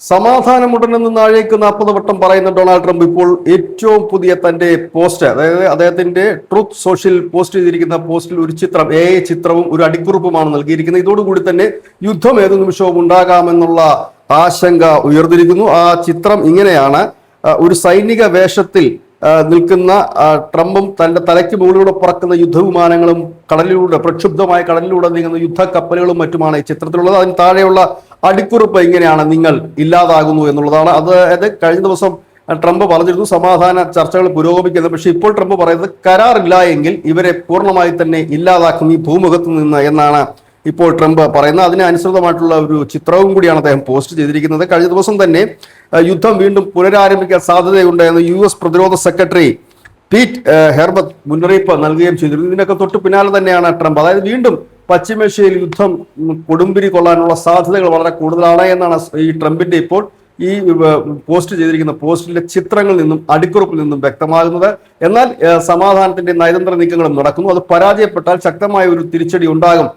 സമാധാനമുടനെന്ന് നാഴേക്ക് 40 വട്ടം പറയുന്ന Donald Trump ഇപ്പോൾ ഏറ്റവും പുതിയ തന്റെ പോസ്റ്റ്, അതായത് അദ്ദേഹത്തിന്റെ ട്രൂത്ത് സോഷ്യൽ പോസ്റ്റ് ചെയ്തിരിക്കുന്ന പോസ്റ്റിൽ ഒരു ചിത്രം, ചിത്രവും ഒരു അടിക്കുറിപ്പുമാണ് നൽകിയിരിക്കുന്നത്. ഇതോടുകൂടി തന്നെ യുദ്ധം ഏതു നിമിഷവും ഉണ്ടാകാമെന്നുള്ള ആശങ്ക ഉയർന്നിരിക്കുന്നു. ആ ചിത്രം ഇങ്ങനെയാണ്: ഒരു സൈനിക വേഷത്തിൽ നിൽക്കുന്ന ട്രംപും തന്റെ തലയ്ക്ക് മുകളിലൂടെ പറക്കുന്ന യുദ്ധവിമാനങ്ങളും കടലിലൂടെ, പ്രക്ഷുബ്ധമായ കടലിലൂടെ നീങ്ങുന്ന യുദ്ധക്കപ്പലുകളും മറ്റുമാണ് ഈ ചിത്രത്തിലുള്ളത്. അതിന് താഴെയുള്ള അടിക്കുറിപ്പ് ഇങ്ങനെയാണ്: നിങ്ങൾ ഇല്ലാതാകുന്നു എന്നുള്ളതാണ്. അതായത് കഴിഞ്ഞ ദിവസം ട്രംപ് പറഞ്ഞിരുന്നു സമാധാന ചർച്ചകൾ പുരോഗമിക്കുന്നത്. പക്ഷേ ഇപ്പോൾ ട്രംപ് പറയുന്നത് കരാറില്ല എങ്കിൽ ഇവരെ പൂർണ്ണമായി തന്നെ ഇല്ലാതാക്കും ഈ ഭൂമുഖത്ത് നിന്ന് എന്നാണ് ഇപ്പോൾ ട്രംപ് പറയുന്നത്. അതിന് അനുസൃതമായിട്ടുള്ള ഒരു ചിത്രവും കൂടിയാണ് അദ്ദേഹം പോസ്റ്റ് ചെയ്തിരിക്കുന്നത്. കഴിഞ്ഞ ദിവസം തന്നെ യുദ്ധം വീണ്ടും പുനരാരംഭിക്കാൻ സാധ്യതയുണ്ട് എന്ന് US പ്രതിരോധ സെക്രട്ടറി പീറ്റ് ഹെർബത്ത് മുന്നറിയിപ്പ് നൽകുകയും ചെയ്തിരുന്നു. ഇതിനൊക്കെ തൊട്ട് പിന്നാലെ തന്നെയാണ് ട്രംപ്, അതായത് വീണ്ടും പശ്ചിമേഷ്യയിൽ യുദ്ധം കൊടുമ്പിരി കൊള്ളാനുള്ള സാധ്യതകൾ വളരെ കൂടുതലാണ് എന്നാണ് ഈ ട്രംപിന്റെ ഇപ്പോൾ ഈ പോസ്റ്റ് ചെയ്തിരിക്കുന്ന പോസ്റ്റിലെ ചിത്രങ്ങളിൽ നിന്നും അടിക്കുറിപ്പിൽ നിന്നും വ്യക്തമാകുന്നത്. എന്നാൽ സമാധാനത്തിന്റെ നയതന്ത്ര നീക്കങ്ങളും നടക്കുന്നു. അത് പരാജയപ്പെട്ടാൽ ശക്തമായ ഒരു തിരിച്ചടി ഉണ്ടാകും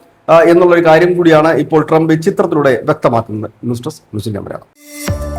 എന്നുള്ളൊരു കാര്യം കൂടിയാണ് ഇപ്പോൾ ട്രംപ് ചിത്രത്തിലൂടെ വ്യക്തമാക്കുന്നത്. News desk news India Malayalam.